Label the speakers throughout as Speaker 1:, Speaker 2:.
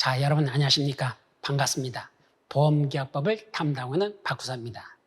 Speaker 1: 자, 여러분 안녕하십니까? 반갑습니다. 보험계약법을 담당하는 박구사입니다.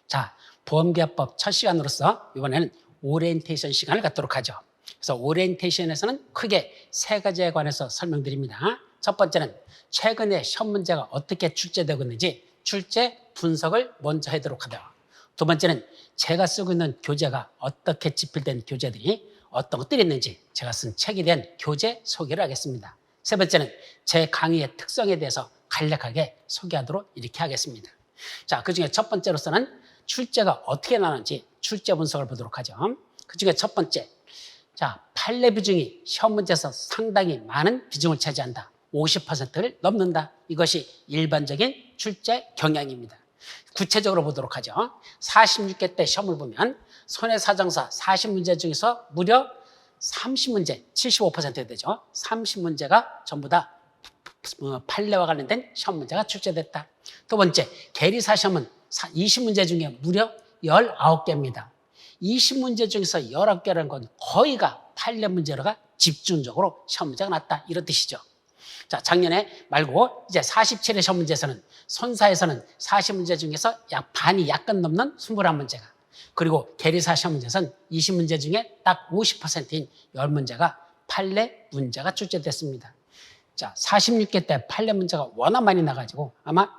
Speaker 1: 자, 보험계약법 첫 시간으로서 이번에는 오리엔테이션 시간을 갖도록 하죠. 그래서 오리엔테이션에서는 크게 세 가지에 관해서 설명드립니다. 첫 번째는 최근에 시험 문제가 어떻게 출제되고 있는지 출제 분석을 먼저 해도록 하다. 두 번째는 제가 쓰고 있는 교재가 어떻게 집필된 교재들이 어떤 것들이 있는지 제가 쓴 책에 대한 교재 소개를 하겠습니다. 세 번째는 제 강의의 특성에 대해서 간략하게 소개하도록 이렇게 하겠습니다. 자, 그중에 첫 번째로서는 출제가 어떻게 나오는지 출제 분석을 보도록 하죠. 그중에 첫 번째, 자, 판례 비중이 시험 문제에서 상당히 많은 비중을 차지한다. 50%를 넘는다. 이것이 일반적인 출제 경향입니다. 구체적으로 보도록 하죠. 46개 때 시험을 보면 손해사정사 40문제 중에서 무려 30문제, 75% 되죠. 30문제가 전부 다 판례와 관련된 시험 문제가 출제됐다. 두 번째, 계리사 시험은 20문제 중에 무려 19개입니다. 20문제 중에서 19개라는 건 거의가 판례 문제로가 집중적으로 시험 문제가 났다. 이런 뜻이죠. 자, 작년에 말고 이제 47회 시험 문제에서는 손사에서는 40문제 중에서 약 반이 약간 넘는 21문제가, 그리고 계리사 시험 문제에서는 20문제 중에 딱 50%인 10문제가 판례 문제가 출제됐습니다. 자, 46개 때 판례 문제가 워낙 많이 나가지고 아마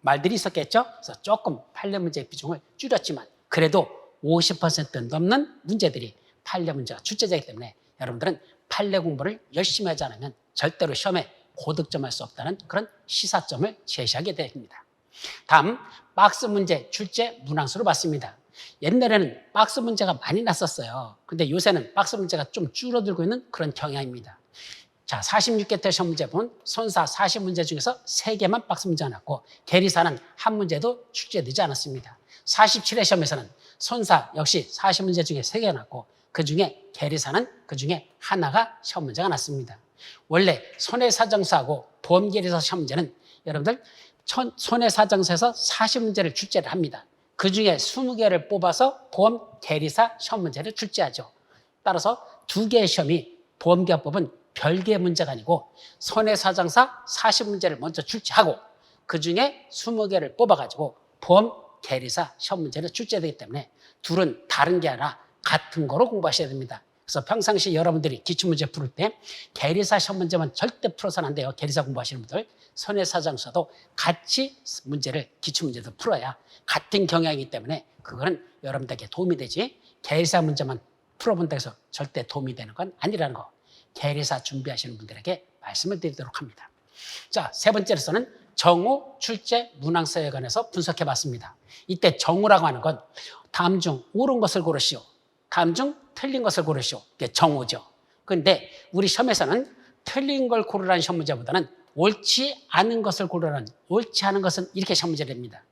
Speaker 1: 말들이 있었겠죠? 그래서 조금 판례 문제의 비중을 줄였지만 그래도 50% 넘는 문제들이 판례 문제가 출제되기 때문에 여러분들은 판례 공부를 열심히 하지 않으면 절대로 시험에 고득점할 수 없다는 그런 시사점을 제시하게 됩니다. 다음, 박스 문제 출제 문항수로 봤습니다. 옛날에는 박스 문제가 많이 났었어요. 근데 요새는 박스 문제가 좀 줄어들고 있는 그런 경향입니다. 자, 46개 때 시험 문제 보면 손사 40문제 중에서 3개만 박스 문제가 났고 계리사는 한 문제도 출제되지 않았습니다. 47회 시험에서는 손사 역시 40문제 중에 3개가 났고 그중에 계리사는 그중에 하나가 시험 문제가 났습니다. 원래 손해사정사하고 보험계리사 시험 문제는 여러분들 손해사정사에서 40문제를 출제를 합니다. 그중에 20개를 뽑아서 보험계리사 시험 문제를 출제하죠. 따라서 두 개의 시험이 보험계약법은 별개의 문제가 아니고 손해사정사 40문제를 먼저 출제하고 그중에 20개를 뽑아가지고 보험계리사 시험 문제를 출제되기 때문에 둘은 다른 게 아니라 같은 거로 공부하셔야 됩니다. 그래서 평상시 여러분들이 기출문제 풀을 때 계리사 시험 문제만 절대 풀어서는 안 돼요. 계리사 공부하시는 분들. 손해사정사도 같이 문제를 기출문제도 풀어야 같은 경향이기 때문에 그거는 여러분들에게 도움이 되지 계리사 문제만 풀어본다 해서 절대 도움이 되는 건 아니라는 거 계리사 준비하시는 분들에게 말씀을 드리도록 합니다. 자, 세 번째로서는 정오 출제 문항서에 관해서 분석해 봤습니다. 이때 정오라고 하는 건 다음 중 옳은 것을 고르시오. 다음 중 틀린 것을 고르시오. 이게 정오죠. 그런데 우리 시험에서는 틀린 걸 고르라는 시험 문제보다는 옳지 않은 것을 고르라는, 옳지 않은 것은 이렇게 시험 문제를 냅니다.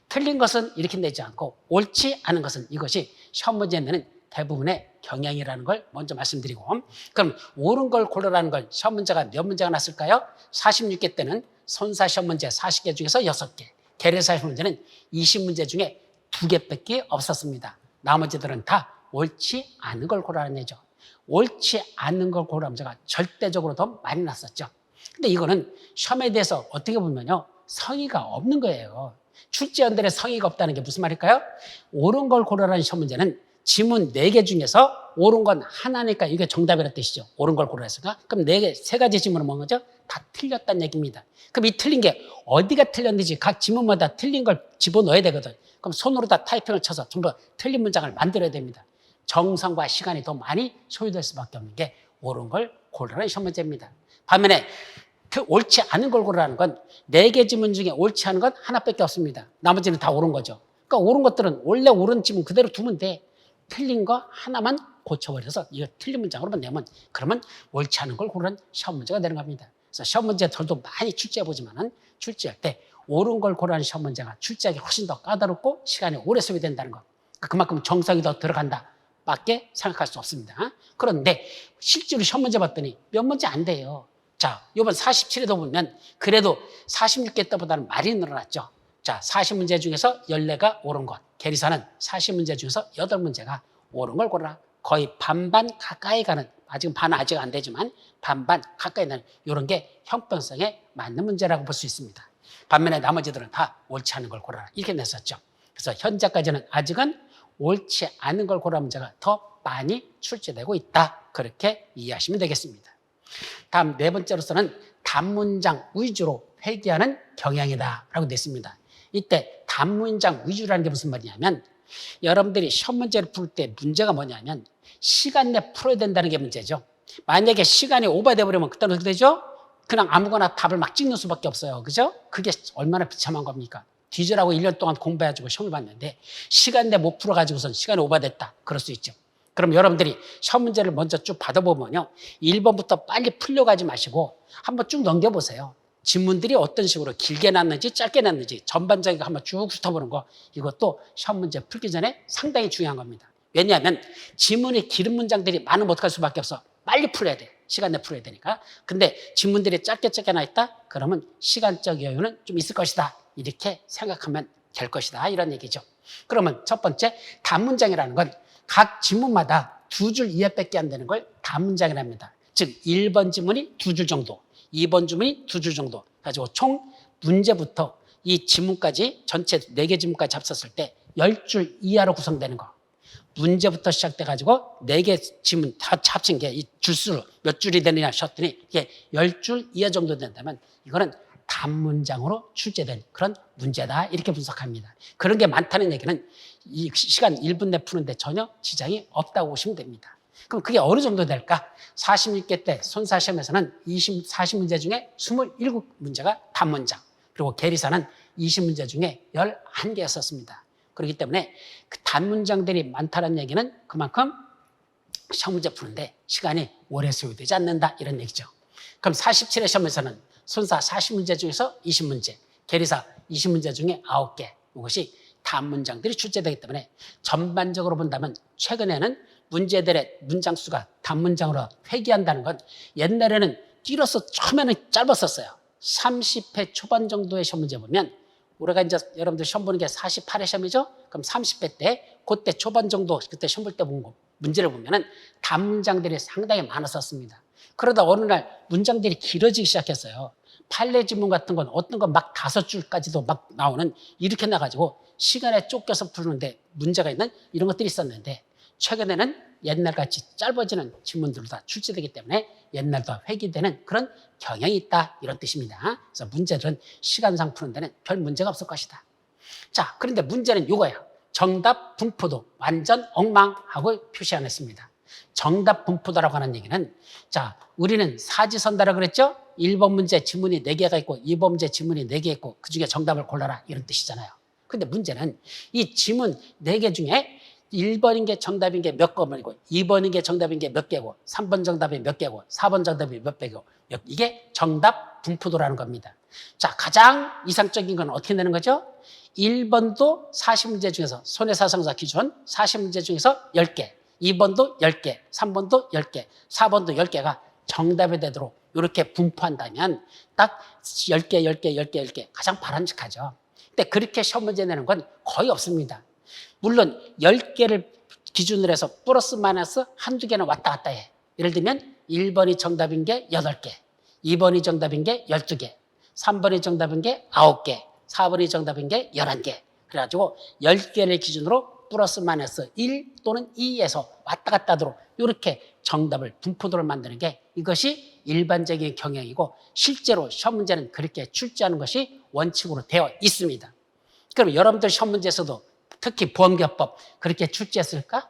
Speaker 1: 틀린 것은 이렇게 내지 않고 옳지 않은 것은 이것이 시험 문제에 내는 대부분의 경향이라는 걸 먼저 말씀드리고, 그럼 옳은 걸 고르라는 걸 시험 문제가 몇 문제가 났을까요? 46개 때는 손사 시험 문제 40개 중에서 6개, 계리사 시험 문제는 20문제 중에 2개밖에 없었습니다. 나머지들은 다 옳지 않은 걸 고르라는 얘기죠. 옳지 않은 걸 고르라는 문제가 절대적으로 더 많이 났었죠. 근데 이거는 시험에 대해서 어떻게 보면요, 성의가 없는 거예요. 출제원들의 성의가 없다는 게 무슨 말일까요? 옳은 걸 고르라는 시험 문제는 지문 4개 중에서 옳은 건 하나니까 이게 정답이라는 뜻이죠. 옳은 걸 고르라 했으니까. 그럼 4개, 3가지 지문을 먹은 거죠? 다 틀렸다는 얘기입니다. 그럼 이 틀린 게 어디가 틀렸는지 각 지문마다 틀린 걸 집어넣어야 되거든. 그럼 손으로 다 타이핑을 쳐서 전부 틀린 문장을 만들어야 됩니다. 정성과 시간이 더 많이 소요될 수밖에 없는 게 옳은 걸 고르라는 시험 문제입니다. 반면에 옳지 않은 걸 고르라는 건 4개 지문 중에 옳지 않은 건 하나밖에 없습니다. 나머지는 다 옳은 거죠. 그러니까 옳은 것들은 원래 옳은 지문 그대로 두면 돼. 틀린 거 하나만 고쳐버려서 이거 틀린 문장으로만 내면 그러면 옳지 않은 걸 고르는 시험 문제가 되는 겁니다. 그래서 시험 문제들도 많이 출제해보지만은 출제할 때 옳은 걸 고르는 시험 문제가 출제하기 훨씬 더 까다롭고 시간이 오래 소요된다는 거. 그만큼 정성이 더 들어간다 밖에 생각할 수 없습니다. 그런데 실제로 시험 문제 봤더니 몇 문제 안 돼요. 자, 이번 47회도 보면 그래도 46개 때보다는 많이 늘어났죠. 자, 40문제 중에서 14가 옳은 것. 계리사는 40문제 중에서 8문제가 옳은 걸 고르라. 거의 반반 가까이 가는, 아직은 반은 아직 안 되지만 반반 가까이 나는 이런 게 형평성에 맞는 문제라고 볼 수 있습니다. 반면에 나머지들은 다 옳지 않은 걸 고르라 이렇게 냈었죠. 그래서 현재까지는 아직은 옳지 않은 걸 고르라 문제가 더 많이 출제되고 있다. 그렇게 이해하시면 되겠습니다. 다음 네 번째로서는 단문장 위주로 회귀하는 경향이다 라고 냈습니다. 이때 단문장 위주라는 게 무슨 말이냐면 여러분들이 시험 문제를 풀 때 문제가 뭐냐면 시간 내 풀어야 된다는 게 문제죠. 만약에 시간이 오버돼 버리면 그때는 어떻게 되죠? 그냥 아무거나 답을 막 찍는 수밖에 없어요. 그죠? 그게 얼마나 비참한 겁니까? 뒤져라고 1년 동안 공부해가지고 시험을 봤는데 시간 내 못 풀어가지고선 시간이 오버됐다. 그럴 수 있죠. 그럼 여러분들이 시험 문제를 먼저 쭉 받아보면요. 1번부터 빨리 풀려고 하지 마시고 한번 쭉 넘겨보세요. 지문들이 어떤 식으로 길게 났는지 짧게 났는지 전반적인 한번 쭉 훑어보는 거, 이것도 시험 문제 풀기 전에 상당히 중요한 겁니다. 왜냐하면 지문이 길은 문장들이 많으면 어떡할 수밖에 없어. 빨리 풀어야 돼. 시간 내 풀어야 되니까. 근데 지문들이 짧게 나 있다? 그러면 시간적 여유는 좀 있을 것이다. 이렇게 생각하면 될 것이다. 이런 얘기죠. 그러면 첫 번째, 단문장이라는 건 각 지문마다 2줄 이하밖에 안 되는 걸 단문장이라 합니다. 즉 1번 지문이 2줄 정도, 2번 지문이 2줄 정도 가지고 총 문제부터 이 지문까지 전체 4개 지문까지 합쳤을 때 10줄 이하로 구성되는 거. 문제부터 시작돼 가지고 4개 지문 다 합친 게 이 줄수로 몇 줄이 되느냐 하셨더니 이게 10줄 이하 정도 된다면 이거는 단문장으로 출제된 그런 문제다 이렇게 분석합니다. 그런 게 많다는 얘기는 이 시간 1분 내 푸는데 전혀 지장이 없다고 보시면 됩니다. 그럼 그게 어느 정도 될까? 46개 때 손사시험에서는 40문제 중에 27문제가 단문장, 그리고 계리사는 20문제 중에 11개였었습니다. 그렇기 때문에 그 단문장들이 많다는 얘기는 그만큼 시험 문제 푸는데 시간이 오래 소요되지 않는다 이런 얘기죠. 그럼 47회 시험에서는 손사 40문제 중에서 20문제, 계리사 20문제 중에 9개, 이것이 단문장들이 출제되기 때문에 전반적으로 본다면 최근에는 문제들의 문장 수가 단문장으로 회귀한다는 건 옛날에는 길어서 처음에는 짧았었어요. 30회 초반 정도의 시험 문제 보면 우리가 이제 여러분들 시험 보는 게 48회 시험이죠? 그럼 30회 때, 그때 초반 정도, 그때 시험 볼 때 본 거, 문제를 보면은 단문장들이 상당히 많았었습니다. 그러다 어느 날 문장들이 길어지기 시작했어요. 판례 지문 같은 건 어떤 건 막 5줄까지도 막 나오는 이렇게 나가지고 시간에 쫓겨서 푸는데 문제가 있는 이런 것들이 있었는데 최근에는 옛날같이 짧아지는 지문들도 다 출제되기 때문에 옛날과 회귀되는 그런 경향이 있다 이런 뜻입니다. 그래서 문제들은 시간상 푸는 데는 별 문제가 없을 것이다. 자, 그런데 문제는 이거예요. 정답 분포도 완전 엉망하고 표시 안 했습니다. 정답 분포도라고 하는 얘기는 자, 우리는 사지선다라고 그랬죠? 1번 문제 지문이 4개가 있고 2번 문제 지문이 4개 있고 그중에 정답을 골라라 이런 뜻이잖아요. 근데 문제는 이 지문 4개 중에 1번인 게 정답인 게 몇 건이고 2번인 게 정답인 게 몇 개고 3번 정답이 몇 개고 4번 정답이 몇 개고 이게 정답 분포도라는 겁니다. 자, 가장 이상적인 건 어떻게 되는 거죠? 1번도 40문제 중에서 손해사상사 기준 40문제 중에서 10개, 2번도 10개, 3번도 10개, 4번도 10개가 정답이 되도록 이렇게 분포한다면 딱 10개, 10개, 10개, 10개 가장 바람직하죠. 근데 그렇게 시험 문제 내는 건 거의 없습니다. 물론 10개를 기준으로 해서 플러스 마이너스 한두 개는 왔다 갔다 해. 예를 들면 1번이 정답인 게 8개, 2번이 정답인 게 12개, 3번이 정답인 게 9개, 4번이 정답인 게 11개. 그래가지고 10개를 기준으로 플러스 마이너스 1 또는 2에서 왔다 갔다 하도록 이렇게 정답을 분포도를 만드는 게 이것이 일반적인 경향이고 실제로 시험 문제는 그렇게 출제하는 것이 원칙으로 되어 있습니다. 그럼 여러분들 시험 문제에서도 특히 보험기업법 그렇게 출제했을까?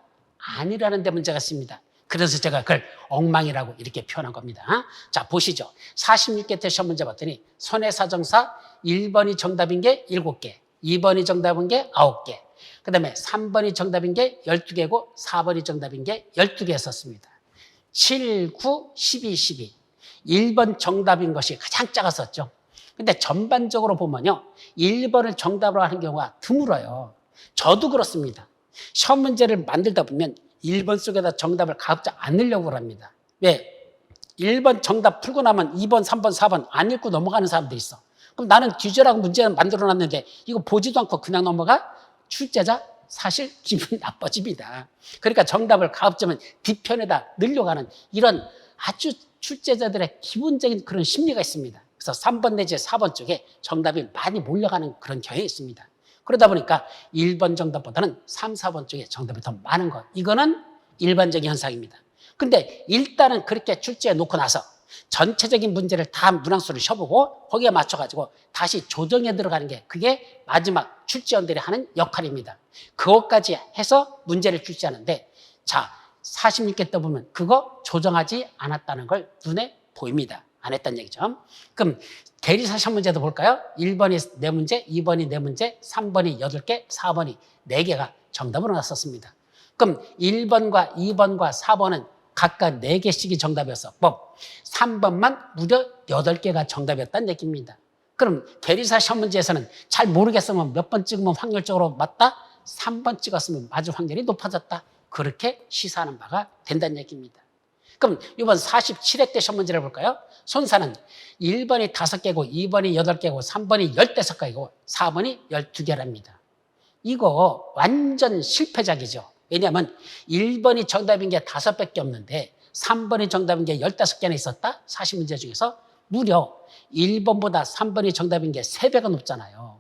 Speaker 1: 아니라는 데 문제가 있습니다. 그래서 제가 그걸 엉망이라고 이렇게 표현한 겁니다. 자, 보시죠. 46개 때 시험 문제 봤더니 손해사정사 1번이 정답인 게 7개, 2번이 정답인 게 9개, 그 다음에 3번이 정답인 게 12개고 4번이 정답인 게 12개였었습니다. 7, 9, 12, 12. 1번 정답인 것이 가장 작았었죠. 근데 전반적으로 보면요. 1번을 정답으로 하는 경우가 드물어요. 저도 그렇습니다. 시험 문제를 만들다 보면 1번 속에다 정답을 가급적 안 넣으려고 합니다. 왜? 1번 정답 풀고 나면 2번, 3번, 4번 안 읽고 넘어가는 사람들이 있어. 그럼 나는 뒤져라고 문제를 만들어 놨는데 이거 보지도 않고 그냥 넘어가? 출제자 사실 기분 나빠집니다. 그러니까 정답을 가급적이면 뒤편에다 늘려가는 이런 아주 출제자들의 기본적인 그런 심리가 있습니다. 그래서 3번 내지 4번 쪽에 정답이 많이 몰려가는 그런 경향이 있습니다. 그러다 보니까 1번 정답보다는 3, 4번 쪽에 정답이 더 많은 것. 이거는 일반적인 현상입니다. 근데 일단은 그렇게 출제해 놓고 나서 전체적인 문제를 다 문항수를 쉬어보고 거기에 맞춰가지고 다시 조정해 들어가는 게 그게 마지막 출제원들이 하는 역할입니다. 그것까지 해서 문제를 출제하는데 자 46개 떠보면 그거 조정하지 않았다는 걸 눈에 보입니다. 안 했다는 얘기죠. 그럼 계리사 시험 문제도 볼까요? 1번이 4문제, 2번이 4문제, 3번이 8개, 4번이 4개가 정답으로 나왔었습니다. 그럼 1번과 2번과 4번은 각각 4개씩이 정답이었어. 3번만 무려 8개가 정답이었다는 얘기입니다. 그럼 계리사 시험 문제에서는 잘 모르겠으면 몇 번 찍으면 확률적으로 맞다? 3번 찍었으면 맞을 확률이 높아졌다. 그렇게 시사하는 바가 된다는 얘기입니다. 그럼 이번 47회 때 시험 문제를 볼까요? 손사는 1번이 5개고 2번이 8개고 3번이 15개고 4번이 12개랍니다. 이거 완전 실패작이죠. 왜냐하면 1번이 정답인 게 5개밖에 없는데 3번이 정답인 게 15개나 있었다? 40문제 중에서 무려 1번보다 3번이 정답인 게 3배가 높잖아요.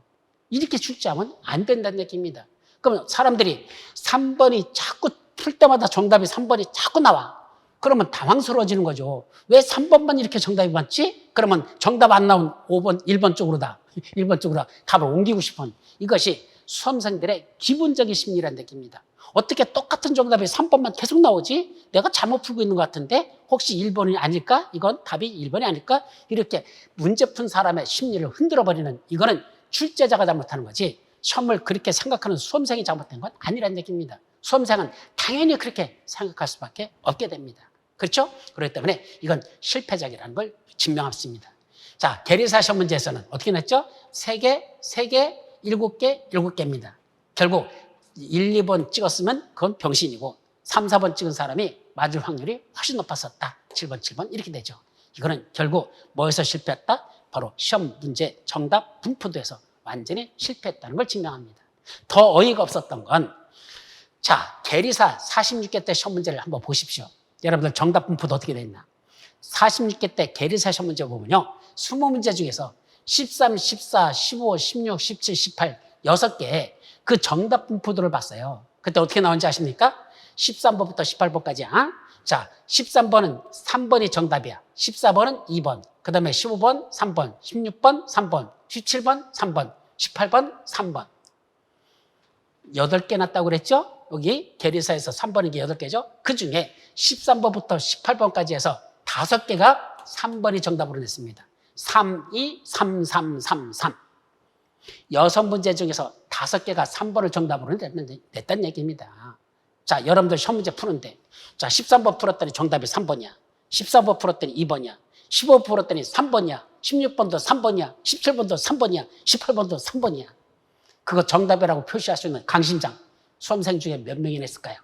Speaker 1: 이렇게 출제하면 안 된다는 얘기입니다. 그러면 사람들이 3번이 자꾸 풀 때마다 정답이 3번이 자꾸 나와. 그러면 당황스러워지는 거죠. 왜 3번만 이렇게 정답이 많지? 그러면 정답 안 나온 5번, 1번 쪽으로다. 1번 쪽으로 답을 옮기고 싶은 이것이 수험생들의 기본적인 심리라는 얘기입니다. 어떻게 똑같은 정답이 3번만 계속 나오지? 내가 잘못 풀고 있는 것 같은데 혹시 1번이 아닐까? 이건 답이 1번이 아닐까? 이렇게 문제 푼 사람의 심리를 흔들어버리는 이거는 출제자가 잘못하는 거지 시험을 그렇게 생각하는 수험생이 잘못된 건 아니라는 얘기입니다. 수험생은 당연히 그렇게 생각할 수밖에 없게 됩니다. 그렇죠? 그렇기 때문에 이건 실패작이라는 걸 증명했습니다. 자, 계리사 시험 문제에서는 어떻게 냈죠? 3개, 3개, 7개, 7개입니다. 결국 1, 2번 찍었으면 그건 병신이고 3, 4번 찍은 사람이 맞을 확률이 훨씬 높았었다. 7번, 7번 이렇게 되죠. 이거는 결국 뭐에서 실패했다? 바로 시험 문제 정답 분포도에서 완전히 실패했다는 걸 증명합니다. 더 어이가 없었던 건 자, 계리사 46개 때 시험 문제를 한번 보십시오. 여러분들 정답 분포도 어떻게 됐나? 46개 때 계리사 시험 문제 보면요. 20문제 중에서 13, 14, 15, 16, 17, 18 6개 그 정답 분포도를 봤어요. 그때 어떻게 나온지 아십니까? 13번부터 18번까지. 자, 13번은 3번이 정답이야. 14번은 2번. 그 다음에 15번 3번, 16번 3번, 17번 3번, 18번 3번. 8개 났다고 그랬죠? 여기 계리사에서 3번인 게 8개죠? 그 중에 13번부터 18번까지 해서 5개가 3번이 정답으로 냈습니다. 3, 2, 3, 3, 3, 3. 6문제 중에서 5개가 3번을 정답으로 냈다는 얘기입니다. 자, 여러분들 시험 문제 푸는데 자, 13번 풀었더니 정답이 3번이야. 14번 풀었더니 2번이야. 15번 풀었더니 3번이야. 16번도 3번이야. 17번도 3번이야. 18번도 3번이야. 그거 정답이라고 표시할 수 있는 강심장 수험생 중에 몇 명이나 있을까요?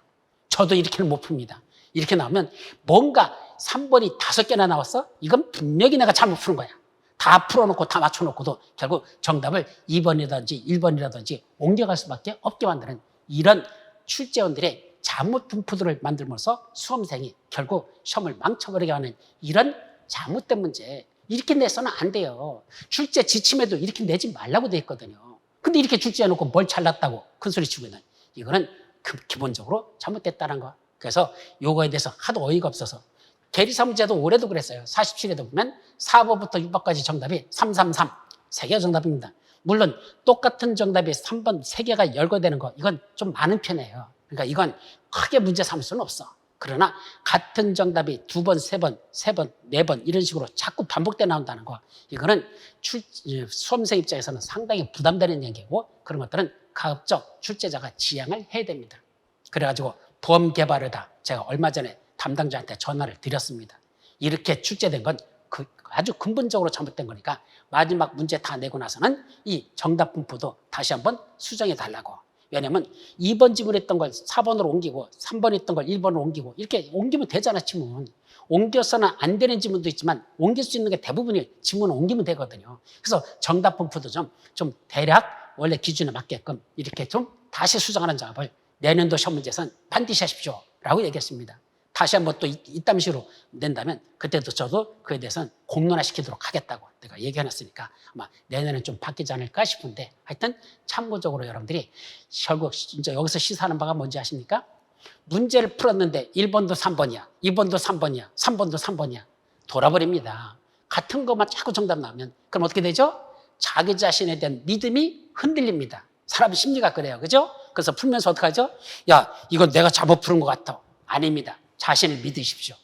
Speaker 1: 저도 이렇게는 못 풉니다. 이렇게 나오면 뭔가 3번이 5개나 나왔어? 이건 분명히 내가 잘못 푸는 거야. 다 풀어놓고 다 맞춰놓고도 결국 정답을 2번이라든지 1번이라든지 옮겨갈 수밖에 없게 만드는 이런 출제원들의 잘못 분포도를 만들면서 수험생이 결국 시험을 망쳐버리게 하는 이런 잘못된 문제. 이렇게 내서는 안 돼요. 출제 지침에도 이렇게 내지 말라고 돼 있거든요. 근데 이렇게 출제해놓고 뭘 잘났다고 큰소리 치고 있는 이거는 기본적으로 잘못됐다는 거. 그래서 요거에 대해서 하도 어이가 없어서 계리사 문제도 올해도 그랬어요. 47에도 보면 4번부터 6번까지 정답이 333, 3개가 정답입니다. 물론 똑같은 정답이 3번 3개가 열거되는 거 이건 좀 많은 편이에요. 그러니까 이건 크게 문제 삼을 수는 없어. 그러나 같은 정답이 2번, 3번, 3번, 4번 이런 식으로 자꾸 반복돼 나온다는 거 이거는 수험생 입장에서는 상당히 부담되는 얘기고 그런 것들은 가급적 출제자가 지양을 해야 됩니다. 그래가지고 보험 개발에다 제가 얼마 전에 담당자한테 전화를 드렸습니다. 이렇게 출제된 건 아주 근본적으로 잘못된 거니까 마지막 문제 다 내고 나서는 이 정답 분포도 다시 한번 수정해 달라고. 왜냐하면 2번 지문했던 걸 4번으로 옮기고 3번 했던 걸 1번으로 옮기고 이렇게 옮기면 되잖아 지문. 옮겨서는 안 되는 지문도 있지만 옮길 수 있는 게 대부분이 지문을 옮기면 되거든요. 그래서 정답 분포도 좀 대략 원래 기준에 맞게끔 이렇게 좀 다시 수정하는 작업을 내년도 시험 문제에서는 반드시 하십시오 라고 얘기했습니다. 다시 한번 또 이딴 식으로 낸다면 그때도 저도 그에 대해서는 공론화시키도록 하겠다고 내가 얘기해놨으니까 아마 내년에는 좀 바뀌지 않을까 싶은데, 하여튼 참고적으로 여러분들이 결국 진짜 여기서 시사하는 바가 뭔지 아십니까? 문제를 풀었는데 1번도 3번이야, 2번도 3번이야, 3번도 3번이야. 돌아버립니다. 같은 것만 자꾸 정답 나오면 그럼 어떻게 되죠? 자기 자신에 대한 믿음이 흔들립니다. 사람 심리가 그래요. 그죠? 그래서 풀면서 어떻게 하죠? 야, 이건 내가 잘못 푸는 것 같아. 아닙니다. 자신을 믿으십시오.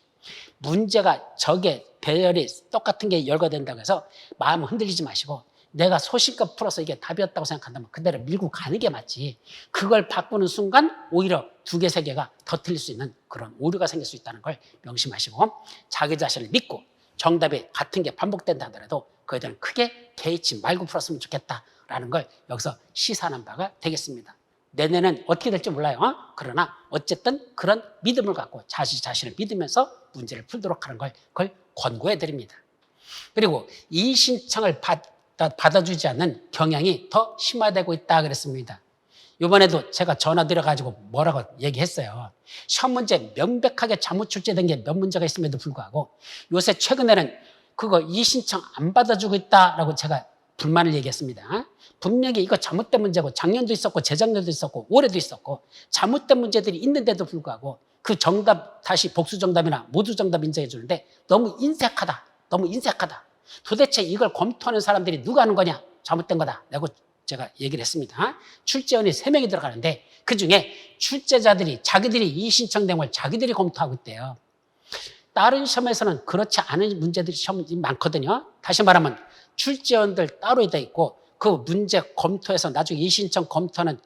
Speaker 1: 문제가 적의 배열이 똑같은 게 열거된다고 해서 마음 흔들리지 마시고, 내가 소신껏 풀어서 이게 답이었다고 생각한다면 그대로 밀고 가는 게 맞지, 그걸 바꾸는 순간 오히려 2개, 3개가 더 틀릴 수 있는 그런 오류가 생길 수 있다는 걸 명심하시고, 자기 자신을 믿고 정답이 같은 게 반복된다 하더라도 그에 대한 크게 개의치 말고 풀었으면 좋겠다라는 걸 여기서 시사하는 바가 되겠습니다. 내년에는 어떻게 될지 몰라요. 그러나 어쨌든 그런 믿음을 갖고 자신을 믿으면서 문제를 풀도록 하는 걸, 그걸 권고해 드립니다. 그리고 이 신청을 받아주지 않는 경향이 더 심화되고 있다 그랬습니다. 이번에도 제가 전화 드려가지고 뭐라고 얘기했어요. 시험 문제 명백하게 잘못 출제된 게 몇 문제가 있음에도 불구하고 요새 최근에는 그거 이 신청 안 받아주고 있다라고 제가 불만을 얘기했습니다. 분명히 이거 잘못된 문제고 작년도 있었고 재작년도 있었고 올해도 있었고 잘못된 문제들이 있는데도 불구하고 그 정답 다시 복수 정답이나 모두 정답 인정해 주는데 너무 인색하다. 너무 인색하다. 도대체 이걸 검토하는 사람들이 누가 하는 거냐? 잘못된 거다. 라고 제가 얘기를 했습니다. 출제원이 3명이 들어가는데 그중에 출제자들이 자기들이 이 신청된 걸 자기들이 검토하고 있대요. 다른 시험에서는 그렇지 않은 문제들이 시험이 많거든요. 다시 말하면 출제원들 따로 돼 있고 그 문제 검토해서 나중에 이 신청 검토하는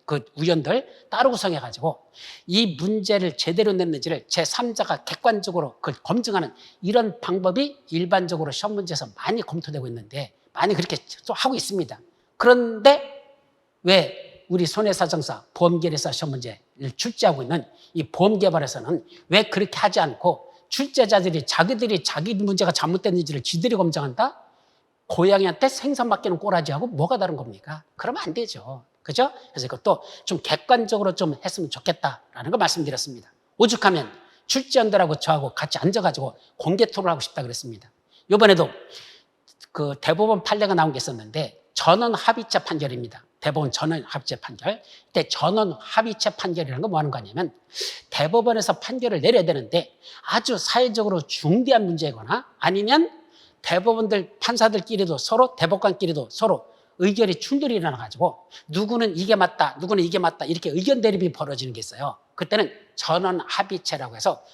Speaker 1: 그 위원들 따로 구성해가지고 이 문제를 제대로 냈는지를 제3자가 객관적으로 그걸 검증하는 이런 방법이 일반적으로 시험 문제에서 많이 검토되고 있는데 많이 그렇게 또 하고 있습니다. 그런데 왜 우리 손해사정사, 보험계획사 시험 문제를 출제하고 있는 이 보험개발에서는 왜 그렇게 하지 않고 출제자들이 자기들이 자기 문제가 잘못됐는지를 지들이 검증한다? 고양이한테 생선 맡기는 꼬라지하고 뭐가 다른 겁니까? 그러면 안 되죠. 그죠? 그래서 이것도 좀 객관적으로 좀 했으면 좋겠다라는 거 말씀드렸습니다. 오죽하면 출제원들하고 저하고 같이 앉아가지고 공개 토론하고 싶다 그랬습니다. 이번에도 그 대법원 판례가 나온 게 있었는데 전원 합의체 판결입니다. 대법원 전원 합의체 판결. 근데 전원 합의체 판결이라는 건 뭐 하는 거냐면 대법원에서 판결을 내려야 되는데 아주 사회적으로 중대한 문제거나 아니면 대법원들 판사들끼리도 서로 대법관끼리도 서로 의견이 충돌이 일어나가지고 누구는 이게 맞다, 누구는 이게 맞다 이렇게 의견 대립이 벌어지는 게 있어요. 그때는 전원 합의체라고 해서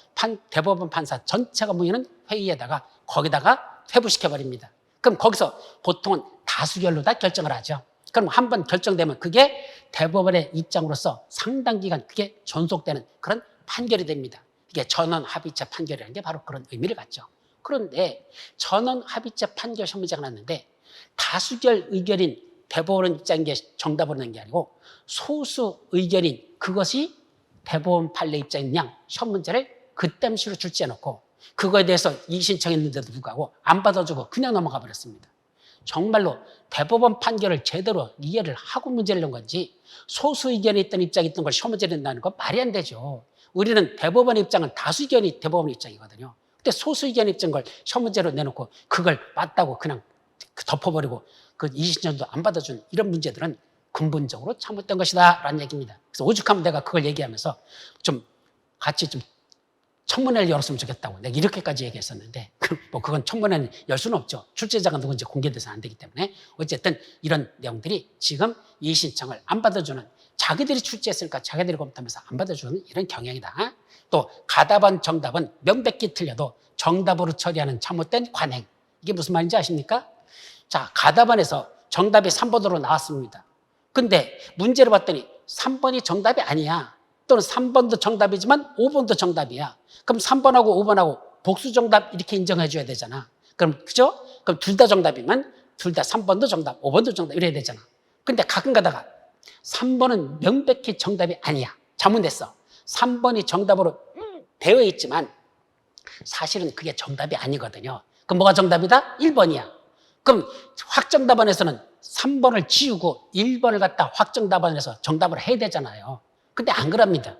Speaker 1: 대법원 판사 전체가 모이는 회의에다가 거기다가 회부시켜버립니다. 그럼 거기서 보통은 다수결로 다 결정을 하죠. 그럼 한번 결정되면 그게 대법원의 입장으로서 상당 기간 그게 존속되는 그런 판결이 됩니다. 이게 전원 합의체 판결이라는 게 바로 그런 의미를 갖죠. 그런데 전원 합의체 판결 시험 문제가 났는데 다수결 의견인 대법원 입장인 게 정답으로 낸 게 아니고 소수 의견인 그것이 대법원 판례 입장인 양 시험 문제를 그땜시로 출제해놓고 그거에 대해서 이의신청했는데도 불구하고 안 받아주고 그냥 넘어가 버렸습니다. 정말로 대법원 판결을 제대로 이해를 하고 문제를 낸 건지 소수 의견이 있던 입장이 있던 걸 시험 문제를 낸다는 건 말이 안 되죠. 우리는 대법원 입장은 다수 의견이 대법원 입장이거든요. 근데 소수 의견 입장인 걸 시험 문제로 내놓고 그걸 맞다고 그냥 덮어버리고 그 이의신청도 안 받아준 이런 문제들은 근본적으로 잘못된 것이다 라는 얘기입니다. 그래서 오죽하면 내가 그걸 얘기하면서 좀 같이 좀 청문회를 열었으면 좋겠다고 내가 이렇게까지 얘기했었는데 뭐 그건 청문회는 열 수는 없죠. 출제자가 누군지 공개돼서 안 되기 때문에 어쨌든 이런 내용들이 지금 이의신청을 안 받아주는 자기들이 출제했으니까 자기들이 검토하면서 안 받아주는 이런 경향이다. 또 가답안 정답은 명백히 틀려도 정답으로 처리하는 잘못된 관행. 이게 무슨 말인지 아십니까? 자, 가답안에서 정답이 3번으로 나왔습니다. 근데 문제를 봤더니 3번이 정답이 아니야. 또는 3번도 정답이지만 5번도 정답이야. 그럼 3번하고 5번하고 복수 정답 이렇게 인정해 줘야 되잖아. 그럼 그죠? 그럼 둘 다 정답이면 둘 다 3번도 정답, 5번도 정답 이래야 되잖아. 근데 가끔 가다가 3번은 명백히 정답이 아니야. 잘못됐어. 3번이 정답으로 되어 있지만 사실은 그게 정답이 아니거든요. 그럼 뭐가 정답이다? 1번이야. 그럼 확정답안에서는 3번을 지우고 1번을 갖다 확정답안을 해서 정답을 해야 되잖아요. 근데 안 그럽니다.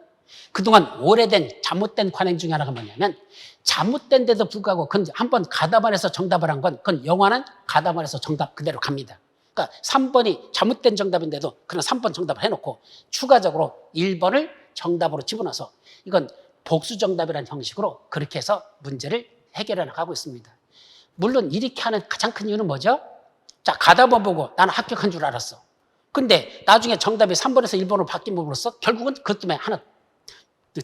Speaker 1: 그동안 오래된 잘못된 관행 중에 하나가 뭐냐면 잘못된데도 불구하고 한번 가답안에서 정답을 한 건 그건 영원한 가답안에서 정답 그대로 갑니다. 그러니까 3번이 잘못된 정답인데도 그냥 3번 정답을 해놓고 추가적으로 1번을 정답으로 집어넣어서 이건 복수 정답이라는 형식으로 그렇게 해서 문제를 해결해 나가고 있습니다. 물론 이렇게 하는 가장 큰 이유는 뭐죠? 자, 가답안 보고 나는 합격한 줄 알았어. 근데 나중에 정답이 3번에서 1번으로 바뀜으로써 결국은 그것 때문에 하나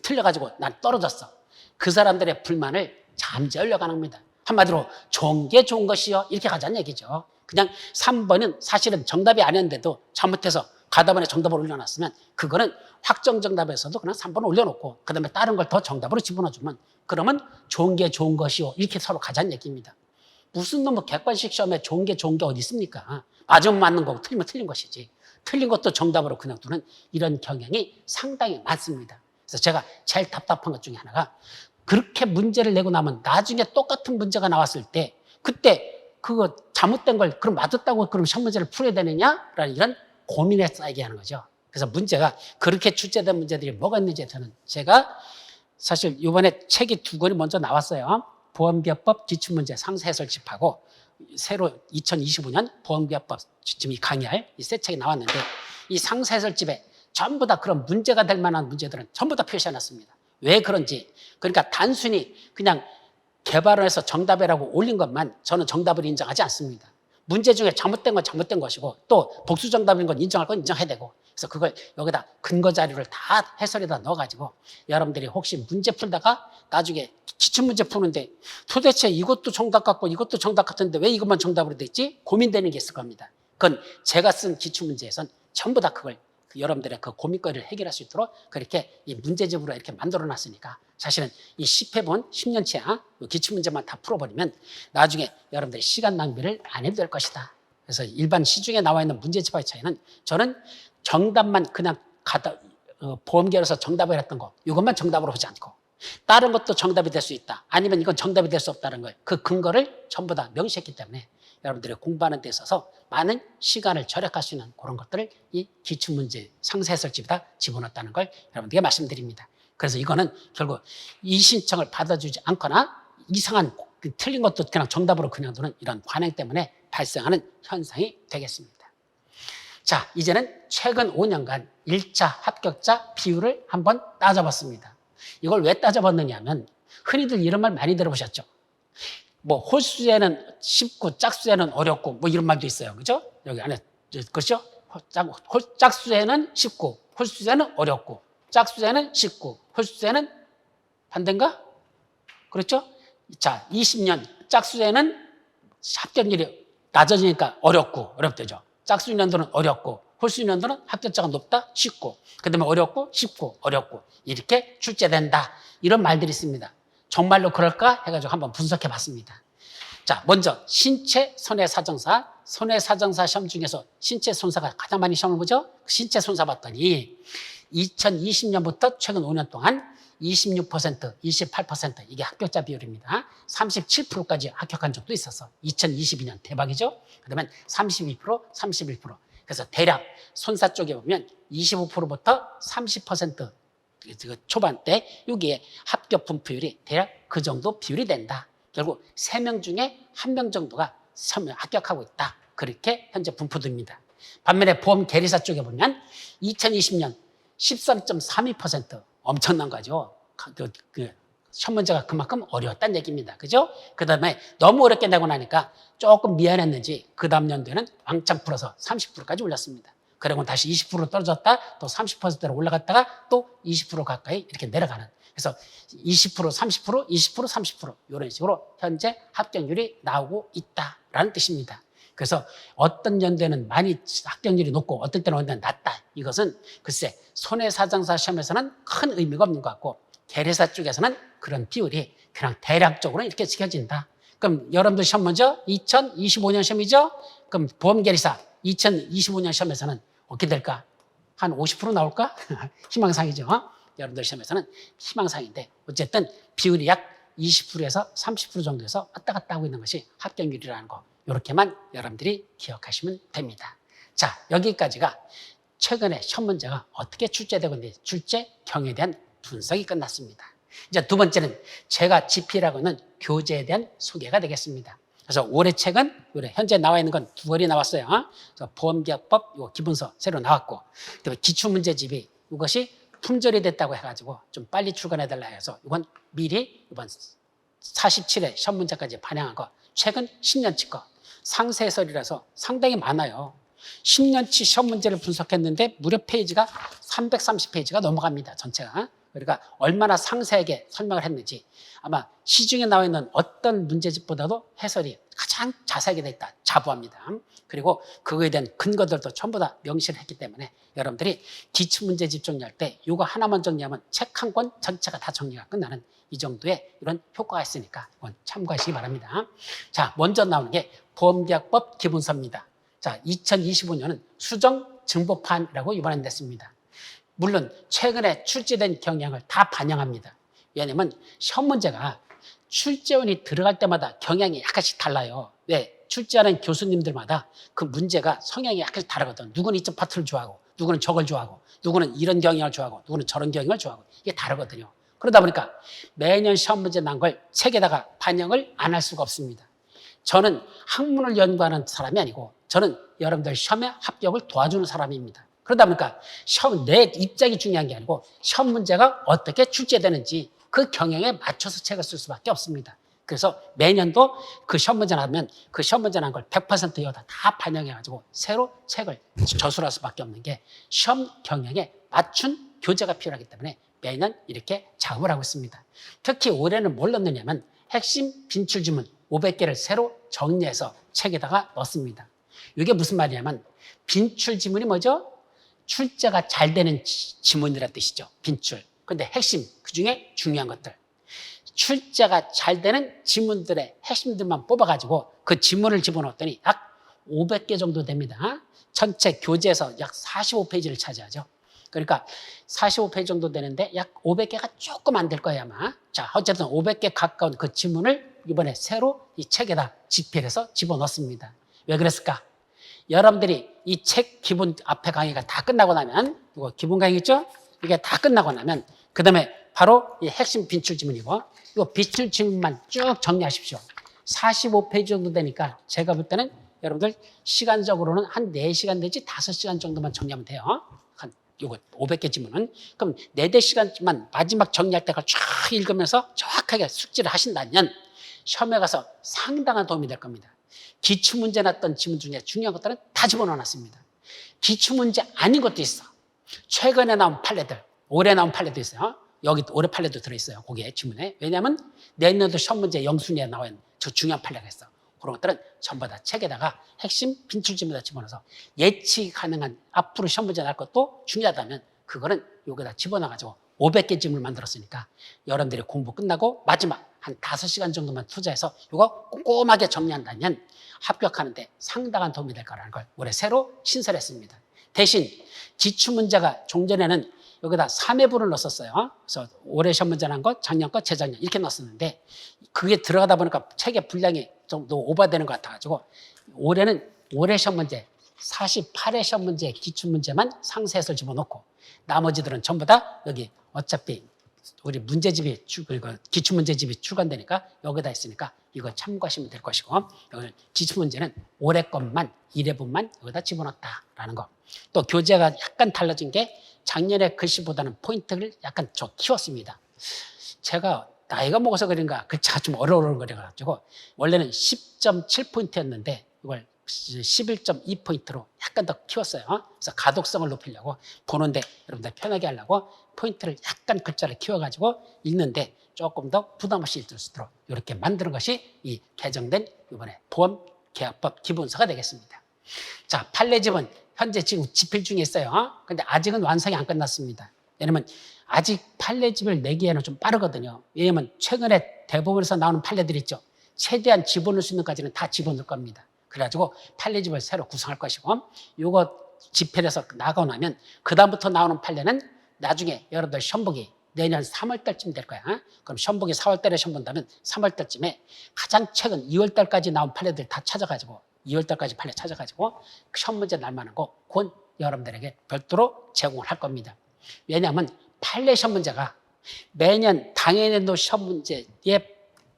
Speaker 1: 틀려가지고 난 떨어졌어. 그 사람들의 불만을 잠재우려고 하는 겁니다. 한마디로 좋은 게 좋은 것이요 이렇게 가자는 얘기죠. 그냥 3번은 사실은 정답이 아니었는데도 잘못해서 가답안에 정답을 올려놨으면 그거는 확정 정답에서도 그냥 3번을 올려놓고 그 다음에 다른 걸 더 정답으로 집어넣어주면 그러면 좋은 게 좋은 것이요 이렇게 서로 가자는 얘기입니다. 무슨 놈의 객관식 시험에 좋은 게 어디 있습니까? 맞으면 맞는 거고 틀리면 틀린 것이지. 틀린 것도 정답으로 그냥 두는 이런 경향이 상당히 많습니다. 그래서 제가 제일 답답한 것 중에 하나가 그렇게 문제를 내고 나면 나중에 똑같은 문제가 나왔을 때 그때 그거 잘못된 걸 그럼 맞았다고 그럼 시험 문제를 풀어야 되느냐라는 이런 고민에 쌓이게 하는 거죠. 그래서 문제가 그렇게 출제된 문제들이 뭐가 있는지에 저는 제가 사실 이번에 책이 2권이 먼저 나왔어요. 보험기업법 기출문제 상세해설집하고 새로 2025년 보험기업법 지금 강의할 이 새 책이 나왔는데 이 상세해설집에 전부 다 그런 문제가 될 만한 문제들은 전부 다 표시해놨습니다. 왜 그런지. 그러니까 단순히 그냥 개발을 해서 정답이라고 올린 것만 저는 정답을 인정하지 않습니다. 문제 중에 잘못된 건 잘못된 것이고 또 복수 정답인 건 인정할 건 인정해야 되고 그래서 그걸 여기다 근거 자료를 다 해설에다 넣어가지고 여러분들이 혹시 문제 풀다가 나중에 기출문제 푸는데 도대체 이것도 정답 같고 이것도 정답 같은데 왜 이것만 정답으로 됐지? 고민되는 게 있을 겁니다. 그건 제가 쓴 기출문제에선 전부 다 그걸 여러분들의 그 고민거리를 해결할 수 있도록 그렇게 이 문제집으로 이렇게 만들어 놨으니까 사실은 이 10회본 10년치야 기출문제만 다 풀어버리면 나중에 여러분들이 시간 낭비를 안 해도 될 것이다. 그래서 일반 시중에 나와 있는 문제집과의 차이는 저는 정답만 그냥 보험계열에서 정답을 했던 거 이것만 정답으로 하지 않고 다른 것도 정답이 될 수 있다. 아니면 이건 정답이 될 수 없다는 걸 그 근거를 전부 다 명시했기 때문에 여러분들이 공부하는 데 있어서 많은 시간을 절약할 수 있는 그런 것들을 이 기출문제 상세해설집에다 집어넣었다는 걸 여러분들에게 말씀드립니다. 그래서 이거는 결국 이 신청을 받아주지 않거나 이상한 틀린 것도 그냥 정답으로 그냥 두는 이런 관행 때문에 발생하는 현상이 되겠습니다. 자, 이제는 최근 5년간 1차 합격자 비율을 한번 따져봤습니다. 이걸 왜 따져봤느냐 하면 흔히들 이런 말 많이 들어보셨죠? 뭐 홀수에는 쉽고 짝수에는 어렵고 뭐 이런 말도 있어요. 그죠? 여기 안에 그렇죠? 짝수에는 쉽고 홀수에는 어렵고 짝수에는 쉽고 홀수에는 반대인가? 그렇죠? 자, 20년 짝수에는 합격률이 낮아지니까 어렵대죠. 짝수 년도는 어렵고 홀수 년도는 합격자가 높다 쉽고 그다음에 어렵고 쉽고 어렵고 이렇게 출제된다. 이런 말들이 있습니다. 정말로 그럴까 해가지고 한번 분석해 봤습니다. 자, 먼저 신체 손해사정사 시험 중에서 신체 손사가 가장 많이 시험을 보죠. 신체 손사 봤더니 2020년부터 최근 5년 동안 26%, 28% 이게 합격자 비율입니다. 37%까지 합격한 적도 있어서 2022년 대박이죠. 그러면 32%, 31%. 그래서 대략 손사 쪽에 보면 25%부터 30% 초반대 여기에 합격 분포율이 대략 그 정도 비율이 된다. 결국 3명 중에 1명 정도가 합격하고 있다. 그렇게 현재 분포됩니다. 반면에 보험 계리사 쪽에 보면 2020년 13.32% 엄청난 거죠. 시험 문제가 그만큼 어려웠다는 얘기입니다. 그죠? 그 다음에 너무 어렵게 내고 나니까 조금 미안했는지 그 다음 연도에는 왕창 풀어서 30%까지 올렸습니다. 그리고 다시 20% 떨어졌다 또 30%로 올라갔다가 또 20% 가까이 이렇게 내려가는 그래서 20%, 30%, 20%, 30% 이런 식으로 현재 합격률이 나오고 있다라는 뜻입니다. 그래서 어떤 연도에는 많이 합격률이 높고 어떨 때는 낮다. 이것은 글쎄 손해사정사 시험에서는 큰 의미가 없는 것 같고 계리사 쪽에서는 그런 비율이 그냥 대략적으로 이렇게 지켜진다. 그럼 여러분들 시험 먼저 2025년 시험이죠? 그럼 보험계리사 2025년 시험에서는 어떻게 될까? 한 50% 나올까? 희망사항이죠. 여러분들 시험에서는 희망사항인데 어쨌든 비율이 약 20%에서 30% 정도에서 왔다 갔다 하고 있는 것이 합격률이라는 거. 이렇게만 여러분들이 기억하시면 됩니다. 자, 여기까지가 최근에 시험 문제가 어떻게 출제되고 있는지 출제 경에 대한 분석이 끝났습니다. 이제 두 번째는 제가 집필하고 있는 교재에 대한 소개가 되겠습니다. 그래서 올해 책은 현재 나와 있는 건 두 권이 나왔어요. 그래서 보험계약법 요 기본서 새로 나왔고, 그다음에 기출문제집이 이것이 품절이 됐다고 해가지고 좀 빨리 출간해달라 해서 이건 미리 이번 47회 시험 문제까지 반영한 거, 최근 10년치 거 상세 해설이라서 상당히 많아요. 10년치 시험 문제를 분석했는데 무려 페이지가 330페이지가 넘어갑니다. 전체가. 그러니까 얼마나 상세하게 설명을 했는지, 아마 시중에 나와 있는 어떤 문제집보다도 해설이 가장 자세하게 되어 있다 자부합니다. 그리고 그거에 대한 근거들도 전부 다 명시를 했기 때문에 여러분들이 기출문제집 정리할 때 이거 하나만 정리하면 책 한 권 전체가 다 정리가 끝나는 이 정도의 이런 효과가 있으니까 이건 참고하시기 바랍니다. 자, 먼저 나오는 게 보험계약법 기본서입니다. 자, 2025년은 수정증보판이라고 이번에 냈습니다. 물론 최근에 출제된 경향을 다 반영합니다. 왜냐하면 시험 문제가 출제원이 들어갈 때마다 경향이 약간씩 달라요. 왜? 출제하는 교수님들마다 그 문제가 성향이 약간씩 다르거든. 누구는 이쪽 파트를 좋아하고, 누구는 저걸 좋아하고, 누구는 이런 경향을 좋아하고, 누구는 저런 경향을 좋아하고, 이게 다르거든요. 그러다 보니까 매년 시험 문제 난 걸 책에다가 반영을 안 할 수가 없습니다. 저는 학문을 연구하는 사람이 아니고 저는 여러분들 시험에 합격을 도와주는 사람입니다. 그러다 보니까 시험, 내 입장이 중요한 게 아니고 시험 문제가 어떻게 출제되는지 그 경향에 맞춰서 책을 쓸 수밖에 없습니다. 그래서 매년도 그 시험 문제 나면 그 시험 문제 난 걸 100% 여기다 다 반영해가지고 새로 책을 저술할 수밖에 없는 게 시험 경향에 맞춘 교재가 필요하기 때문에 매년 이렇게 작업을 하고 있습니다. 특히 올해는 뭘 넣느냐면 핵심 빈출지문 500개를 새로 정리해서 책에다가 넣습니다. 이게 무슨 말이냐면 빈출지문이 뭐죠? 출제가 잘 되는 지문이라는 뜻이죠. 빈출. 근데 핵심, 그중에 중요한 것들. 출제가 잘 되는 지문들의 핵심들만 뽑아가지고 그 지문을 집어넣었더니 약 500개 정도 됩니다. 전체 교재에서 약 45페이지를 차지하죠. 그러니까 45페이지 정도 되는데 약 500개가 조금 안 될 거예요, 아마. 자, 어쨌든 500개 가까운 그 지문을 이번에 새로 이 책에다 집필해서 집어넣습니다. 왜 그랬을까? 여러분들이 이 책 기본 앞에 강의가 다 끝나고 나면, 이거 기본 강의 있죠? 이게 다 끝나고 나면, 그 다음에 바로 이 핵심 빈출 지문이고, 이 빈출 지문만 쭉 정리하십시오. 45페이지 정도 되니까 제가 볼 때는 여러분들 시간적으로는 한 4시간 내지 5시간 정도만 정리하면 돼요. 한 요거 500개 지문은. 그럼 4-4시간만 마지막 정리할 때가 쫙 읽으면서 정확하게 숙지를 하신다면 시험에 가서 상당한 도움이 될 겁니다. 기출문제 났던 지문 중에 중요한 것들은 다 집어넣어놨습니다. 기출문제 아닌 것도 있어. 최근에 나온 판례들, 올해 나온 판례도 있어요. 여기 올해 판례도 들어있어요. 거기에 지문에. 왜냐하면 내년도 시험 문제 영순위에 나와 있는 저 중요한 판례가 있어. 그런 것들은 전부 다 책에다가 핵심 빈출 지문에다 집어넣어서 예측 가능한 앞으로 시험 문제 날 것도 중요하다면 그거는 여기다 집어넣어가지고 500개 지문을 만들었으니까 여러분들이 공부 끝나고 마지막 한 5시간 정도만 투자해서 이거 꼼꼼하게 정리한다면 합격하는데 상당한 도움이 될 거라는 걸 올해 새로 신설했습니다. 대신 기출문제가 종전에는 여기다 3회분을 넣었어요. 그래서 올해 시험 문제 난 것, 작년 것, 재작년 이렇게 넣었는데 그게 들어가다 보니까 책의 분량이 좀 더 오버되는 것 같아가지고 올해는 올해 시험 문제 48회 시험 문제 기출문제만 상세해서 집어넣고 나머지들은 전부 다 여기 어차피 우리 문제집이 기출문제집이 출간되니까 여기다 있으니까 이거 참고하시면 될 것이고 여기 기출문제는 올해 것만 1회분만 여기다 집어넣었다라는 거. 또 교재가 약간 달라진 게 작년에 글씨보다는 포인트를 약간 좀 키웠습니다. 제가 나이가 먹어서 그런가 글자가 좀 어려워가지고 원래는 10.7포인트였는데 이걸 11.2포인트로 약간 더 키웠어요. 그래서 가독성을 높이려고 보는데 여러분들 편하게 하려고 포인트를 약간 글자를 키워가지고 읽는데 조금 더 부담 없이 읽을 수 있도록 이렇게 만드는 것이 이 개정된 이번에 보험계약법 기본서가 되겠습니다. 자, 판례집은 현재 지금 집필 중에 있어요. 근데 아직은 완성이 안 끝났습니다. 왜냐면 아직 판례집을 내기에는 좀 빠르거든요. 왜냐면 최근에 대법원에서 나오는 판례들 있죠. 최대한 집어넣을 수 있는 까지는 다 집어넣을 겁니다. 그래가지고 판례집을 새로 구성할 것이고 이거 집필해서 나가고 나면 그 다음부터 나오는 판례는 나중에 여러분들 시험 보기 내년 3월 달쯤 될 거야. 그럼 시험 보기 4월 달에 시험 본다면 3월 달쯤에 가장 최근 2월 달까지 나온 판례들 다 찾아가지고 2월 달까지 판례 찾아가지고 시험 문제 날 만한 거 그건 여러분들에게 별도로 제공을 할 겁니다. 왜냐하면 판례 시험 문제가 매년 당해년도 시험 문제에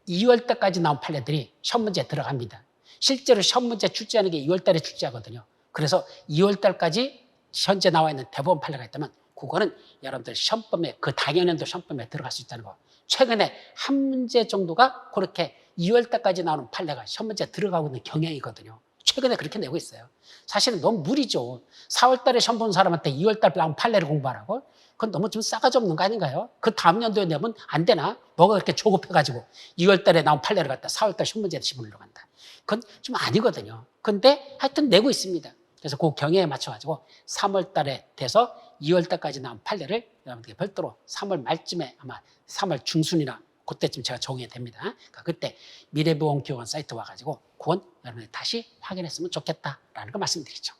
Speaker 1: 2월 달까지 나온 판례들이 시험 문제에 들어갑니다. 실제로 시험 문제 출제하는 게 2월 달에 출제하거든요. 그래서 2월 달까지 현재 나와 있는 대법원 판례가 있다면 그거는 여러분들 시험범에 그 당연년도 시험범에 들어갈 수 있다는 거. 최근에 한 문제 정도가 그렇게 2월 달까지 나오는 판례가 시험 문제에 들어가고 있는 경향이거든요. 최근에 그렇게 내고 있어요. 사실은 너무 무리죠. 4월 달에 시험 본 사람한테 2월 달 나온 판례를 공부하라고? 그건 너무 좀 싸가지 없는 거 아닌가요? 그 다음 연도에 내면 안 되나? 뭐가 그렇게 조급해가지고 2월 달에 나온 판례를 갖다 4월 달 시험 문제에 집어넣으려고 한다. 그건 좀 아니거든요. 근데 하여튼 내고 있습니다. 그래서 그 경향에 맞춰가지고 3월 달에 돼서 2월 달까지 나온 판례를 여러분들께 별도로 3월 말쯤에 아마 3월 중순이나 그때쯤 제가 적용이 됩니다. 그러니까 그때 미래보험기관 사이트 와가지고 그건 여러분들이 다시 확인했으면 좋겠다라는 걸 말씀드리죠.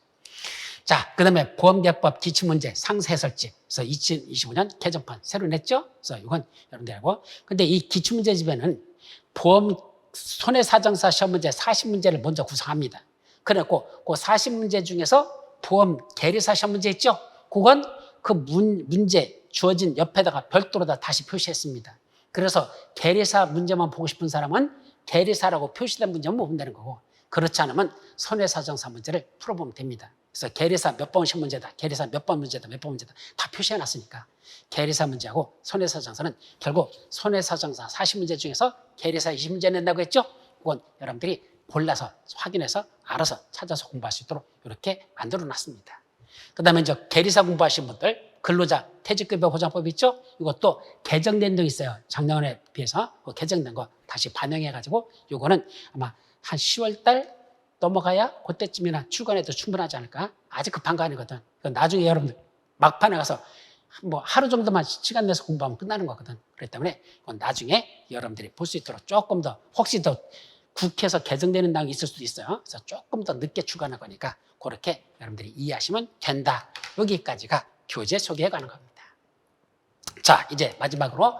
Speaker 1: 자, 그 다음에 보험계약법 기출문제 상세해설집. 그래서 2025년 개정판 새로 냈죠? 그래서 이건 여러분들 알고. 근데 이 기출문제집에는 보험 손해사정사 시험 문제 40문제를 먼저 구성합니다. 그래갖고 그 40문제 중에서 보험 계리사 시험 문제 있죠? 그건 그 문제 주어진 옆에다가 별도로 다 다시 표시했습니다. 그래서 계리사 문제만 보고 싶은 사람은 계리사라고 표시된 문제만 보면 되는 거고, 그렇지 않으면 손해사정사 문제를 풀어보면 됩니다. 그래서 계리사 몇 번 시험 문제다, 계리사 몇 번 문제다, 몇 번 문제다 다 표시해놨으니까 계리사 문제하고 손해사정사는 결국 손해사정사 40문제 중에서 계리사 20문제 낸다고 했죠? 그건 여러분들이 골라서 확인해서 알아서 찾아서 공부할 수 있도록 이렇게 만들어놨습니다. 그 다음에 이제 계리사 공부하신 분들 근로자 퇴직급여 보장법 있죠? 이것도 개정된 적 있어요. 작년에 비해서 그 개정된 거 다시 반영해가지고 이거는 아마 한 10월 달 넘어가야 그때쯤이나 출간해도 충분하지 않을까? 아직 급한 거 아니거든. 나중에 여러분들 막판에 가서 뭐 하루 정도만 시간 내서 공부하면 끝나는 거거든. 그렇기 때문에 그건 나중에 여러분들이 볼 수 있도록 조금 더 혹시 더 국회에서 개정되는 당이 있을 수도 있어요. 그래서 조금 더 늦게 출간할 거니까 그렇게 여러분들이 이해하시면 된다. 여기까지가 교재 소개에 관한 겁니다. 자, 이제 마지막으로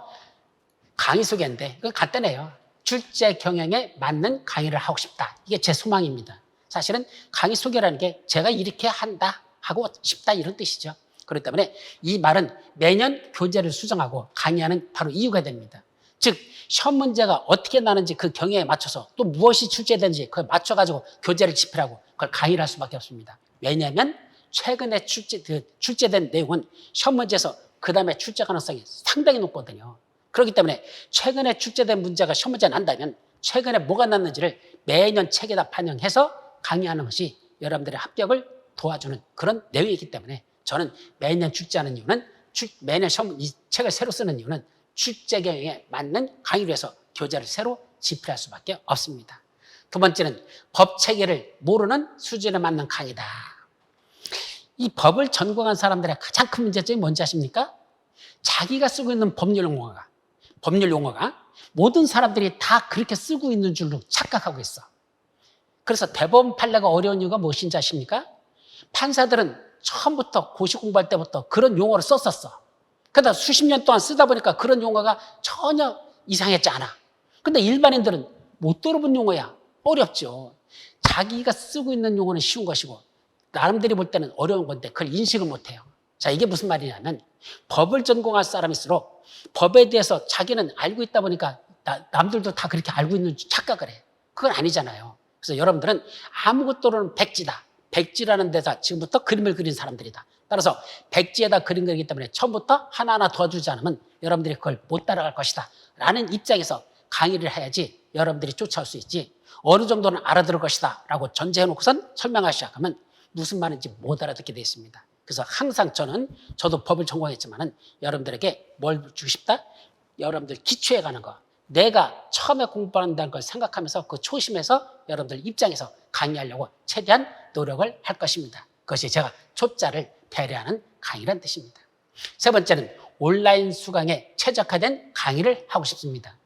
Speaker 1: 강의 소개인데 이거 간단해요. 출제 경영에 맞는 강의를 하고 싶다. 이게 제 소망입니다. 사실은 강의 소개라는 게 제가 이렇게 한다 하고 싶다 이런 뜻이죠. 그렇기 때문에 이 말은 매년 교재를 수정하고 강의하는 바로 이유가 됩니다. 즉 시험 문제가 어떻게 나는지 그 경향에 맞춰서 또 무엇이 출제되는지 그걸 맞춰가지고 교재를 집필하고 그걸 강의를 할 수밖에 없습니다. 왜냐하면 최근에 출제된 내용은 시험 문제에서 그 다음에 출제 가능성이 상당히 높거든요. 그렇기 때문에 최근에 출제된 문제가 시험 문제가 난다면 최근에 뭐가 났는지를 매년 책에다 반영해서 강의하는 것이 여러분들의 합격을 도와주는 그런 내용이기 때문에 저는 매년 출제하는 이유는 매년 이 책을 새로 쓰는 이유는 출제 경향에 맞는 강의를 해서 교재를 새로 집필할 수밖에 없습니다. 두 번째는 법 체계를 모르는 수준에 맞는 강의다. 이 법을 전공한 사람들의 가장 큰 문제점이 뭔지 아십니까? 자기가 쓰고 있는 법률 용어가 모든 사람들이 다 그렇게 쓰고 있는 줄로 착각하고 있어. 그래서 대법원 판례가 어려운 이유가 무엇인지 아십니까? 판사들은 처음부터 고시 공부할 때부터 그런 용어를 썼었어. 그러다 수십 년 동안 쓰다 보니까 그런 용어가 전혀 이상했지 않아. 근데 일반인들은 못 들어본 용어야. 어렵죠. 자기가 쓰고 있는 용어는 쉬운 것이고 나름대로 볼 때는 어려운 건데 그걸 인식을 못해요. 자, 이게 무슨 말이냐면 법을 전공할 사람일수록 법에 대해서 자기는 알고 있다 보니까 남들도 다 그렇게 알고 있는 줄 착각을 해. 그건 아니잖아요. 그래서 여러분들은 아무것도로는 백지다. 백지라는 데서 지금부터 그림을 그린 사람들이다. 따라서 백지에다 그림 그리기 때문에 처음부터 하나하나 도와주지 않으면 여러분들이 그걸 못 따라갈 것이다. 라는 입장에서 강의를 해야지 여러분들이 쫓아올 수 있지. 어느 정도는 알아들을 것이다. 라고 전제해놓고선 설명하기 시작하면 무슨 말인지 못 알아듣게 되어 있습니다. 그래서 항상 저도 법을 전공했지만은 여러분들에게 뭘 주고 싶다? 여러분들 기초에 가는 거. 내가 처음에 공부한다는 걸 생각하면서 그 초심에서 여러분들 입장에서 강의하려고 최대한 노력을 할 것입니다. 그것이 제가 초짜를 배려하는 강의란 뜻입니다. 세 번째는 온라인 수강에 최적화된 강의를 하고 싶습니다.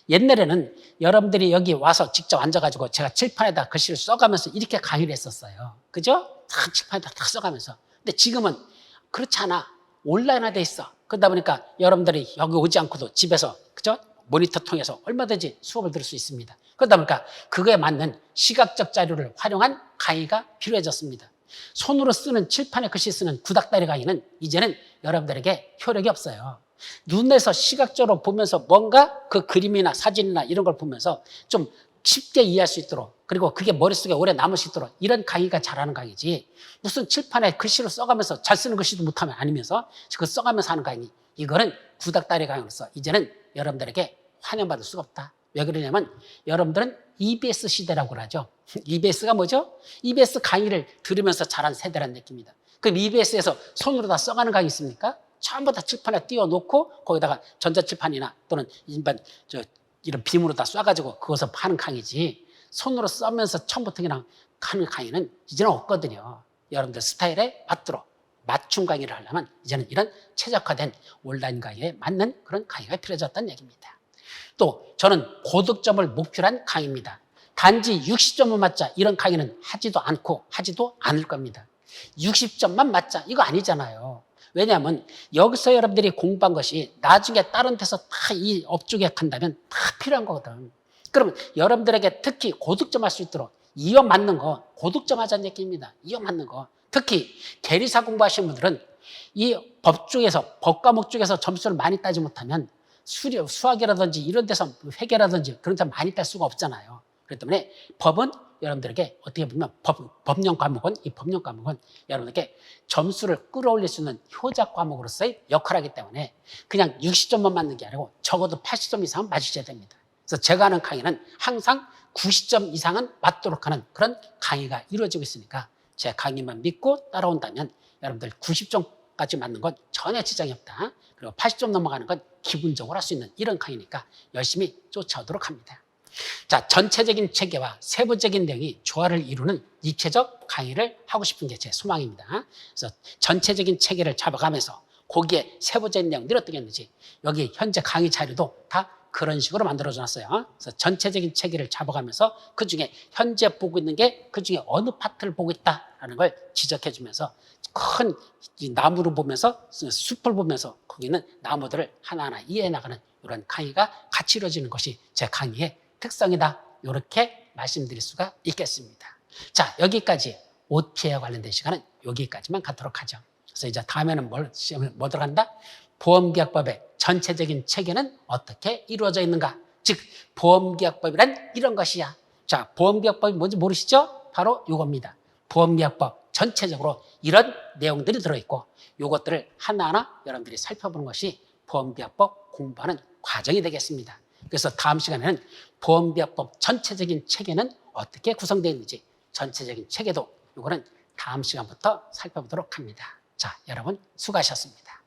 Speaker 1: 옛날에는 여러분들이 여기 와서 직접 앉아가지고 제가 칠판에다 글씨를 써가면서 이렇게 강의를 했었어요. 그죠? 다 칠판에다 다 써가면서. 근데 지금은 그렇지 않아. 온라인화돼 있어. 그러다 보니까 여러분들이 여기 오지 않고도 집에서 그죠? 모니터 통해서 얼마든지 수업을 들을 수 있습니다. 그러다 보니까 그거에 맞는 시각적 자료를 활용한 강의가 필요해졌습니다. 손으로 쓰는 칠판에 글씨 쓰는 구닥다리 강의는 이제는 여러분들에게 효력이 없어요. 눈에서 시각적으로 보면서 뭔가 그 그림이나 사진이나 이런 걸 보면서 좀 쉽게 이해할 수 있도록, 그리고 그게 머릿속에 오래 남을 수 있도록 이런 강의가 잘하는 강의지, 무슨 칠판에 글씨를 써가면서 잘 쓰는 글씨도 못하면 아니면서 그 써가면서 하는 강의, 이거는 구닥다리 강의로서 이제는 여러분들에게 환영받을 수가 없다. 왜 그러냐면 여러분들은 EBS 시대라고 그러죠. EBS가 뭐죠? EBS 강의를 들으면서 자란 세대라는 느낌입니다. 그럼 EBS에서 손으로 다 써가는 강의 있습니까? 전부 다 칠판에 띄워놓고 거기다가 전자칠판이나 또는 일반 이런 빔으로 다 쏴가지고 그것을 파는 강의지, 손으로 써면서 처음부터 그냥 하는 강의는 이제는 없거든요. 여러분들 스타일에 맞도록 맞춤 강의를 하려면 이제는 이런 최적화된 온라인 강의에 맞는 그런 강의가 필요해졌다는 얘기입니다. 또 저는 고득점을 목표로 한 강의입니다. 단지 60점만 맞자 이런 강의는 하지도 않고 하지도 않을 겁니다. 60점만 맞자 이거 아니잖아요. 왜냐하면 여기서 여러분들이 공부한 것이 나중에 다른 데서 다 이 업종에 간다면 다 필요한 거거든. 그러면 여러분들에게 특히 고득점 할 수 있도록 이어 맞는 거, 고득점 하자는 얘기입니다. 이어 맞는 거. 특히 대리사 공부하시는 분들은 이 법 쪽에서, 법 과목 쪽에서 점수를 많이 따지 못하면 수학이라든지 이런 데서 회계라든지 그런 데 많이 딸 수가 없잖아요. 그렇기 때문에 법은 여러분들에게 어떻게 보면 법령 과목은, 이 법령 과목은 여러분에게 점수를 끌어올릴 수 있는 효자 과목으로서의 역할을 하기 때문에 그냥 60점만 맞는 게 아니고 적어도 80점 이상은 맞으셔야 됩니다. 그래서 제가 하는 강의는 항상 90점 이상은 맞도록 하는 그런 강의가 이루어지고 있으니까 제 강의만 믿고 따라온다면 여러분들 90점까지 맞는 건 전혀 지장이 없다. 그리고 80점 넘어가는 건 기본적으로 할 수 있는 이런 강의니까 열심히 쫓아오도록 합니다. 자, 전체적인 체계와 세부적인 내용이 조화를 이루는 입체적 강의를 하고 싶은 게 제 소망입니다. 그래서 전체적인 체계를 잡아가면서 거기에 세부적인 내용들이 어떻게 있는지, 여기 현재 강의 자료도 다 그런 식으로 만들어져 놨어요. 그래서 전체적인 체계를 잡아가면서 그 중에 현재 보고 있는 게 그 중에 어느 파트를 보고 있다라는 걸 지적해 주면서 큰 나무를 보면서, 숲을 보면서 거기는 나무들을 하나하나 이해해 나가는 이런 강의가 같이 이루어지는 것이 제 강의의 특성이다. 이렇게 말씀드릴 수가 있겠습니다. 자, 여기까지 OT에 관련된 시간은 여기까지만 갖도록 하죠. 그래서 이제 다음에는 뭐 들어간다? 보험계약법의 전체적인 체계는 어떻게 이루어져 있는가? 즉, 보험계약법이란 이런 것이야. 자, 보험계약법이 뭔지 모르시죠? 바로 이겁니다. 보험계약법 전체적으로 이런 내용들이 들어있고 이것들을 하나하나 여러분들이 살펴보는 것이 보험계약법 공부하는 과정이 되겠습니다. 그래서 다음 시간에는 보험계약법 전체적인 체계는 어떻게 구성되어 있는지, 전체적인 체계도 이거는 다음 시간부터 살펴보도록 합니다. 자, 여러분 수고하셨습니다.